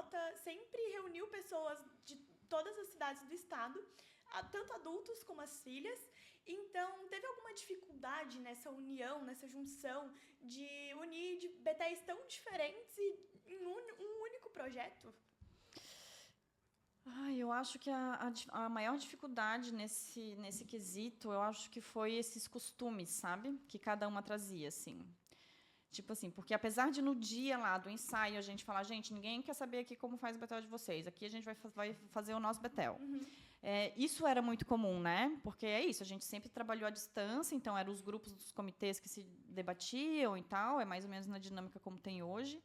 sempre reuniu pessoas de todas as cidades do estado, tanto adultos como as filhas. Então, teve alguma dificuldade nessa união, nessa junção, de unir de betéis tão diferentes em um único projeto? eu acho que a maior dificuldade nesse quesito, eu acho que foi esses costumes, sabe? Que cada uma trazia, assim. Tipo assim, porque apesar de no dia lá do ensaio a gente falar, gente, ninguém quer saber aqui como faz o Bethel de vocês, aqui a gente vai fazer o nosso Bethel. Isso era muito comum, né? Porque é isso, a gente sempre trabalhou à distância, então eram os grupos dos comitês que se debatiam e tal, é mais ou menos na dinâmica como tem hoje.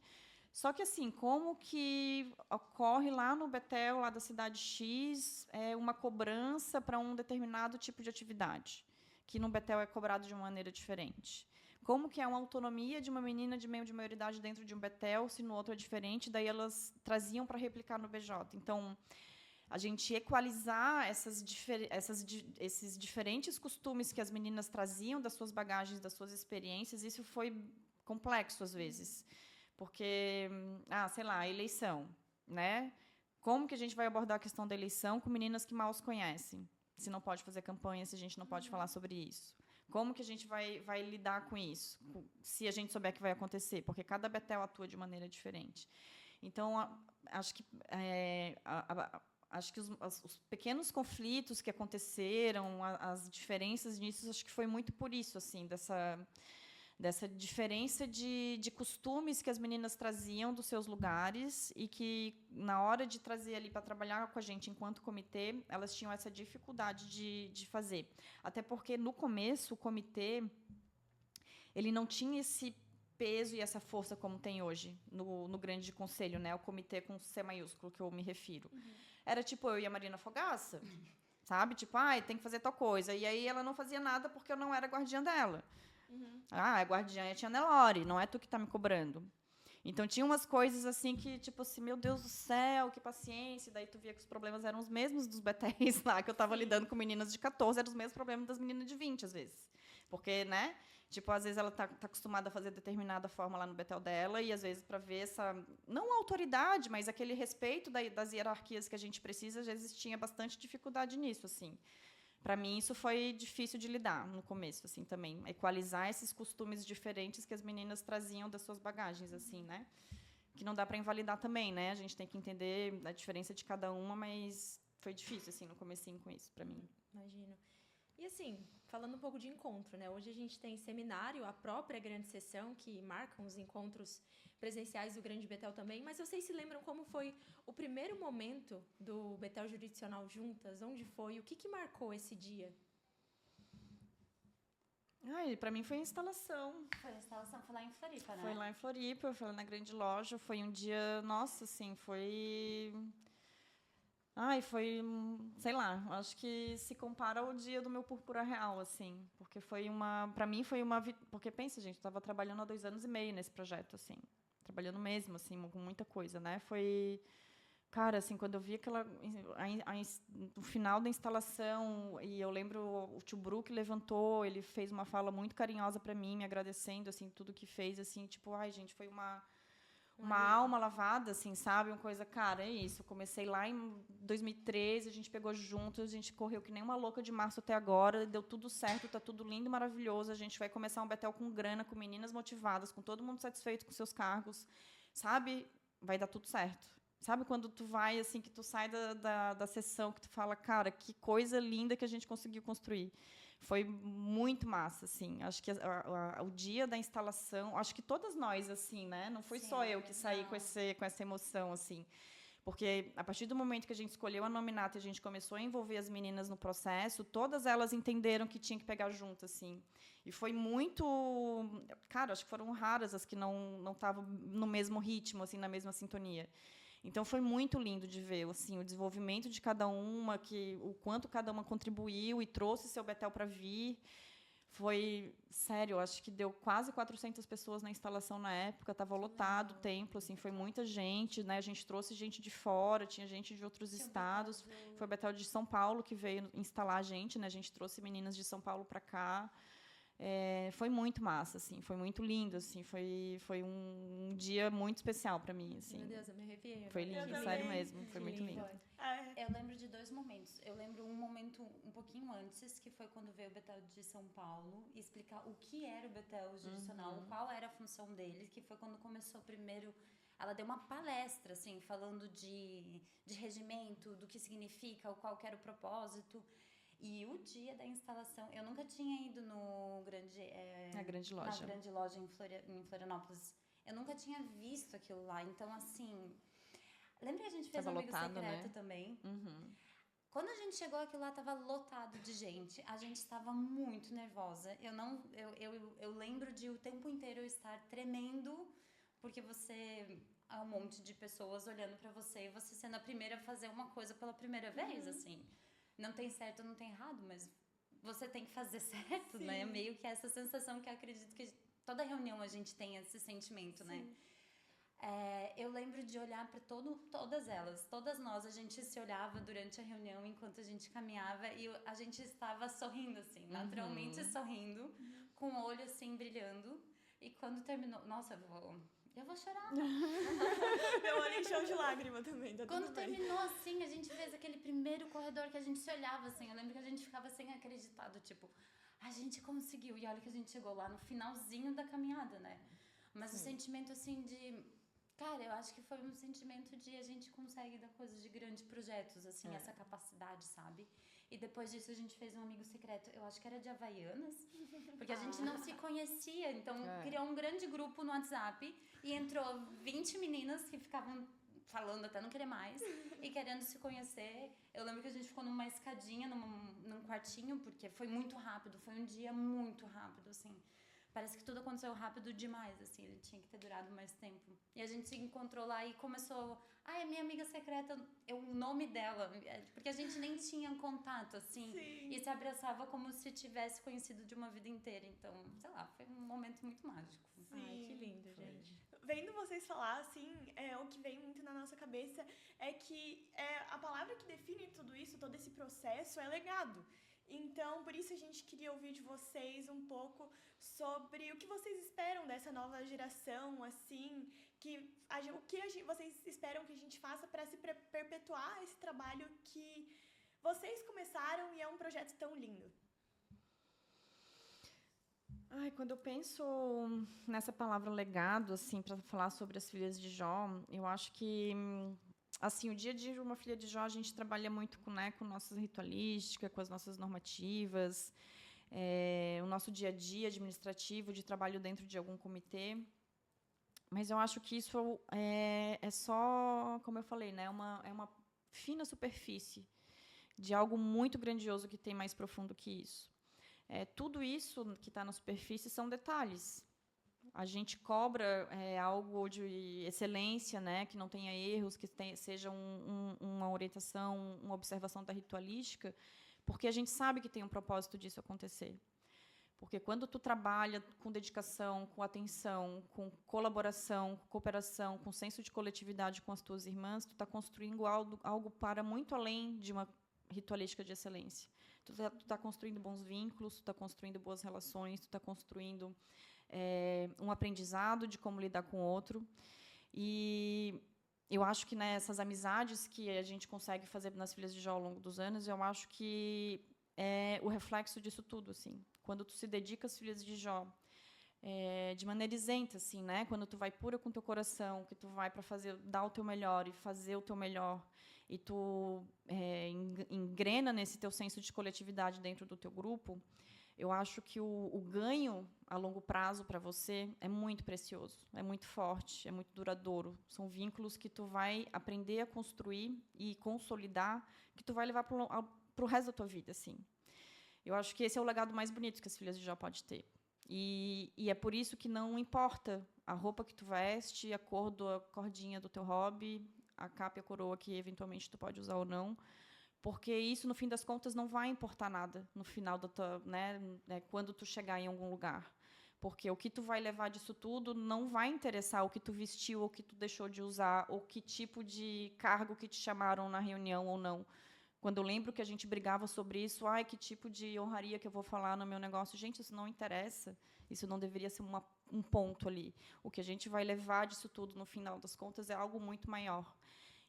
Só que, assim, como que ocorre lá no Bethel, lá da cidade X, uma cobrança para um determinado tipo de atividade, que no Bethel é cobrado de uma maneira diferente? Como que é uma autonomia de uma menina de meio de maioridade dentro de um Bethel, se no outro é diferente, daí elas traziam para replicar no BJ. Então, a gente equalizar esses diferentes costumes que as meninas traziam das suas bagagens, das suas experiências, isso foi complexo, às vezes. Porque, sei lá, a eleição, né? Como que a gente vai abordar a questão da eleição com meninas que mal se conhecem? Se não pode fazer campanha, se a gente não pode falar sobre isso. Como que a gente vai lidar com isso, se a gente souber que vai acontecer? Porque cada Bethel atua de maneira diferente. Então, acho que os pequenos conflitos que aconteceram, as diferenças nisso, acho que foi muito por isso, assim, dessa diferença de costumes que as meninas traziam dos seus lugares e que, na hora de trazer ali para trabalhar com a gente enquanto comitê, elas tinham essa dificuldade de fazer. Até porque, no começo, o comitê ele não tinha esse peso e essa força como tem hoje no grande conselho, né? O comitê com C maiúsculo, que eu me refiro. Era tipo eu e a Marina Fogaça, sabe? Tipo, tem que fazer tal coisa. E aí ela não fazia nada porque eu não era guardiã dela. A guardiã é a tia Nelore, não é tu que está me cobrando. Então, tinha umas coisas assim que, tipo assim, meu Deus do céu, que paciência. Daí tu via que os problemas eram os mesmos dos betéis lá, que eu estava lidando com meninas de 14, eram os mesmos problemas das meninas de 20, às vezes. Porque, né? Tipo, às vezes ela tá acostumada a fazer determinada forma lá no Bethel dela, e às vezes para ver essa, não autoridade, mas aquele respeito das hierarquias que a gente precisa, às vezes tinha bastante dificuldade nisso, assim. Para mim, isso foi difícil de lidar no começo, assim, também. Equalizar esses costumes diferentes que as meninas traziam das suas bagagens, assim, né? Que não dá para invalidar também, né? A gente tem que entender a diferença de cada uma, mas foi difícil, assim, no comecinho com isso, para mim. Imagino. E, assim, falando um pouco de encontro, né? Hoje a gente tem seminário, a própria grande sessão, que marcam os encontros presenciais do Grande Bethel também, mas vocês se lembram como foi o primeiro momento do Bethel Jurisdicional juntas? Onde foi? O que marcou esse dia? Para mim foi a instalação. Foi a instalação, foi lá em Floripa, né? Foi lá em Floripa, foi lá na grande loja, foi um dia, nossa, assim, foi... foi, sei lá, acho que se compara ao dia do meu Púrpura Real, assim, porque para mim foi uma, porque pensa, gente, eu estava trabalhando há 2 anos e meio nesse projeto, assim, trabalhando mesmo, assim, com muita coisa, né, foi, cara, assim, quando eu vi o final da instalação, e eu lembro o tio Brook levantou, ele fez uma fala muito carinhosa para mim, me agradecendo, assim, tudo que fez, assim, tipo, gente, foi uma alma lavada, assim, sabe? Uma coisa, cara, é isso. Eu comecei lá em 2013, a gente pegou juntos, a gente correu que nem uma louca de março até agora, deu tudo certo, tá tudo lindo e maravilhoso. A gente vai começar um Bethel com grana, com meninas motivadas, com todo mundo satisfeito com seus cargos, sabe? Vai dar tudo certo. Sabe quando tu vai, assim, que tu sai da sessão, que tu fala, cara, que coisa linda que a gente conseguiu construir. Foi muito massa, assim. Acho que o dia da instalação, acho que todas nós, assim, né? Não foi só eu que saí com essa emoção, assim. Porque, a partir do momento que a gente escolheu a nominata e a gente começou a envolver as meninas no processo, todas elas entenderam que tinha que pegar junto, assim. E foi muito... Cara, acho que foram raras as que não estavam no mesmo ritmo, assim, na mesma sintonia. Então, foi muito lindo de ver, assim, o desenvolvimento de cada uma, o quanto cada uma contribuiu e trouxe seu Bethel para vir. Foi, sério, acho que deu quase 400 pessoas na instalação na época, estava lotado o templo, assim, foi muita gente, né? A gente trouxe gente de fora, tinha gente de outros estados. Foi o Bethel de São Paulo que veio instalar a gente, né? A gente trouxe meninas de São Paulo para cá. Foi muito massa, assim, foi muito lindo, assim, foi um dia muito especial para mim, assim. Meu Deus, eu me arrepiei. Foi lindo, sério mesmo, foi muito lindo. Eu lembro de 2 momentos. Eu lembro um momento um pouquinho antes, que foi quando veio o Bethel de São Paulo, e explicar o que era o Bethel judicional, qual era a função dele, que foi quando começou primeiro. Ela deu uma palestra, assim, falando de regimento, do que significa, qual que era o propósito. E o dia da instalação, eu nunca tinha ido na grande loja em Florianópolis. Eu nunca tinha visto aquilo lá. Então, assim, lembra que a gente fez um amigo secreto, né? Também? Uhum. Quando a gente chegou, aquilo lá estava lotado de gente. A gente estava muito nervosa. Eu lembro de o tempo inteiro eu estar tremendo, porque você há um monte de pessoas olhando para você e você sendo a primeira a fazer uma coisa pela primeira vez, assim. Não tem certo, não tem errado, mas você tem que fazer certo, né? Meio que essa sensação que eu acredito que toda reunião a gente tem esse sentimento, né? Eu lembro de olhar para todas elas, todas nós, a gente se olhava durante a reunião enquanto a gente caminhava e a gente estava sorrindo, assim, naturalmente sorrindo, com o olho, assim, brilhando. E quando terminou... Nossa, eu vou chorar. Meu olho encheu de lágrima também. Quando terminou, assim, a gente fez aquele primeiro corredor que a gente se olhava, assim. Eu lembro que a gente ficava sem acreditado, tipo, a gente conseguiu. E olha que a gente chegou lá no finalzinho da caminhada, né? Mas o sentimento, assim, de... Cara, eu acho que foi um sentimento de a gente consegue dar coisas de grandes projetos, assim, essa capacidade, sabe? E depois disso a gente fez um amigo secreto, eu acho que era de Havaianas, porque a gente não se conhecia, então criou um grande grupo no WhatsApp e entrou 20 meninas que ficavam falando até não querer mais e querendo se conhecer. Eu lembro que a gente ficou numa escadinha, num quartinho, porque foi muito rápido, foi um dia muito rápido, assim. Parece que tudo aconteceu rápido demais, assim, ele tinha que ter durado mais tempo. E a gente se encontrou lá e começou... é minha amiga secreta, o nome dela, porque a gente nem tinha contato, assim, e se abraçava como se tivesse conhecido de uma vida inteira. Então, sei lá, foi um momento muito mágico. Ai, que lindo, gente. Vendo vocês falar, assim, o que vem muito na nossa cabeça é que a palavra que define tudo isso, todo esse processo, é legado. Então, por isso a gente queria ouvir de vocês um pouco sobre o que vocês esperam dessa nova geração, assim, vocês esperam que a gente faça para se perpetuar esse trabalho que vocês começaram e é um projeto tão lindo. Quando eu penso nessa palavra legado, assim, para falar sobre as filhas de Jó, eu acho que assim, o dia a dia de uma filha de Jó, a gente trabalha muito com nossa ritualística, com as nossas normativas, o nosso dia a dia administrativo, de trabalho dentro de algum comitê. Mas eu acho que isso é só, como eu falei, né, é uma fina superfície de algo muito grandioso que tem mais profundo que isso. Tudo isso que está na superfície são detalhes. A gente cobra algo de excelência, né, que não tenha erros, que seja uma orientação, uma observação da ritualística, porque a gente sabe que tem um propósito disso acontecer. Porque quando tu trabalha com dedicação, com atenção, com colaboração, com cooperação, com senso de coletividade com as tuas irmãs, tu está construindo algo para muito além de uma ritualística de excelência. Tu está construindo bons vínculos, tu está construindo boas relações, tu está construindo um aprendizado de como lidar com o outro. E eu acho que essas amizades que a gente consegue fazer nas filhas de Jó ao longo dos anos, eu acho que é o reflexo disso tudo, assim. Quando tu se dedica às filhas de Jó, de maneira isenta, assim, né? Quando tu vai pura com teu coração, que tu vai para dar o teu melhor e fazer o teu melhor, e tu engrena nesse teu senso de coletividade dentro do teu grupo, eu acho que o ganho a longo prazo para você é muito precioso, é muito forte, é muito duradouro. São vínculos que tu vai aprender a construir e consolidar, que tu vai levar para o resto da tua vida, assim. Eu acho que esse é o legado mais bonito que as filhas de Jó pode ter. E é por isso que não importa a roupa que tu veste, a cordinha do teu hobby, a capa e a coroa que eventualmente tu pode usar ou não, porque isso, no fim das contas, não vai importar nada no final da tua, né, quando tu chegar em algum lugar. Porque o que tu vai levar disso tudo não vai interessar o que tu vestiu, ou o que tu deixou de usar, ou que tipo de cargo que te chamaram na reunião ou não. Quando eu lembro que a gente brigava sobre isso, que tipo de honraria que eu vou falar no meu negócio. Gente, isso não interessa. Isso não deveria ser um ponto ali. O que a gente vai levar disso tudo, no final das contas, é algo muito maior.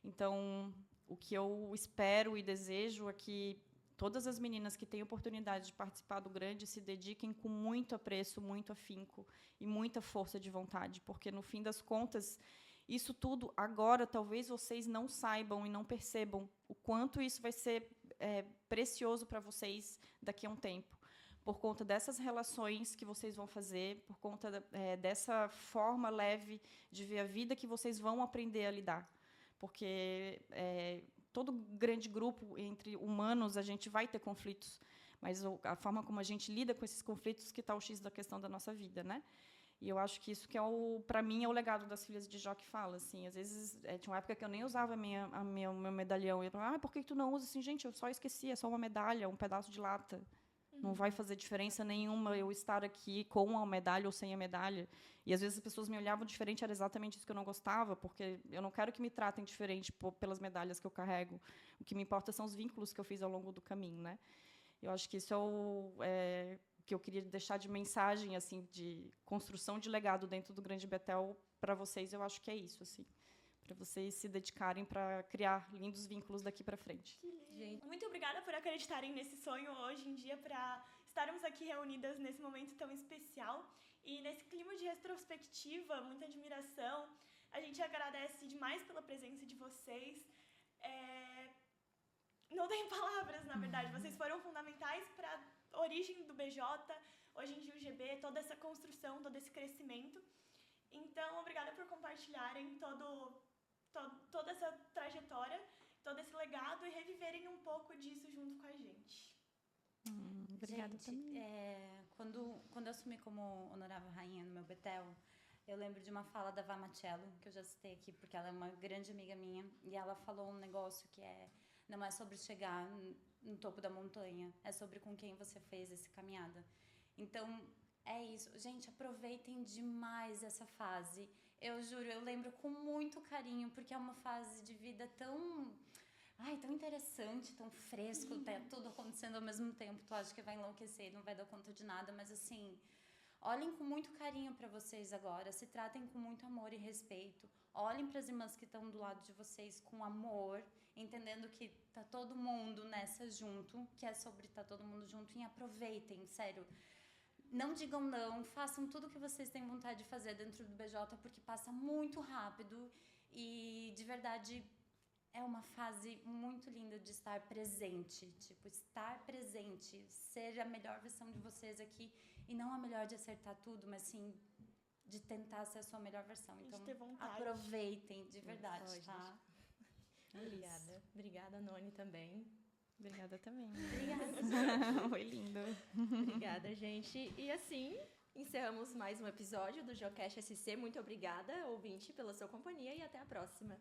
Então, o que eu espero e desejo é que todas as meninas que têm oportunidade de participar do Grande se dediquem com muito apreço, muito afinco e muita força de vontade, porque, no fim das contas, isso tudo, agora, talvez vocês não saibam e não percebam o quanto isso vai ser precioso para vocês daqui a um tempo, por conta dessas relações que vocês vão fazer, por conta dessa forma leve de ver a vida que vocês vão aprender a lidar. Porque todo grande grupo entre humanos, a gente vai ter conflitos, mas a forma como a gente lida com esses conflitos que está o X da questão da nossa vida, né? E eu acho que isso que para mim, é o legado das filhas de Jó que fala. Assim, às vezes, tinha uma época que eu nem usava o meu medalhão. E eu falava, por que tu não usa? Assim, gente, eu só esqueci, é só uma medalha, um pedaço de lata. Não vai fazer diferença nenhuma eu estar aqui com a medalha ou sem a medalha. E, às vezes, as pessoas me olhavam diferente, era exatamente isso que eu não gostava, porque eu não quero que me tratem diferente pelas medalhas que eu carrego. O que me importa são os vínculos que eu fiz ao longo do caminho, né? Eu acho que isso é que eu queria deixar de mensagem, assim, de construção de legado dentro do Grande Betel para vocês. Eu acho que é isso, assim, para vocês se dedicarem para criar lindos vínculos daqui para frente. Gente, muito obrigada por acreditarem nesse sonho hoje em dia, para estarmos aqui reunidas nesse momento tão especial e nesse clima de retrospectiva, muita admiração. A gente agradece demais pela presença de vocês. Não tem palavras, na verdade. Vocês foram fundamentais para a origem do BJ, hoje em dia o GB, toda essa construção, todo esse crescimento. Então, obrigada por compartilharem toda essa trajetória, todo esse legado e reviverem um pouco disso junto com a gente. Obrigada também. Quando eu assumi como honorável rainha no meu Betel, eu lembro de uma fala da Vá Machello, que eu já citei aqui, porque ela é uma grande amiga minha, e ela falou um negócio que não é sobre chegar no topo da montanha, é sobre com quem você fez essa caminhada. Então, é isso. Gente, aproveitem demais essa fase. Eu juro, eu lembro com muito carinho, porque é uma fase de vida tão interessante, tão fresco, tá tudo acontecendo ao mesmo tempo. Tu acha que vai enlouquecer, não vai dar conta de nada, mas assim, olhem com muito carinho para vocês agora, se tratem com muito amor e respeito. Olhem para as irmãs que estão do lado de vocês com amor, entendendo que tá todo mundo nessa junto, que é sobre tá todo mundo junto, e aproveitem, sério. Não digam não, façam tudo o que vocês têm vontade de fazer dentro do BJ, porque passa muito rápido e, de verdade, é uma fase muito linda de estar presente. Tipo, estar presente, ser a melhor versão de vocês aqui, e não a melhor de acertar tudo, mas sim de tentar ser a sua melhor versão. Então, aproveitem, de verdade, tá? Obrigada. Obrigada, Noni, também. Obrigada também. Obrigada. Foi lindo. Obrigada, gente. E assim, encerramos mais um episódio do Jocast SC. Muito obrigada, ouvinte, pela sua companhia, e até a próxima.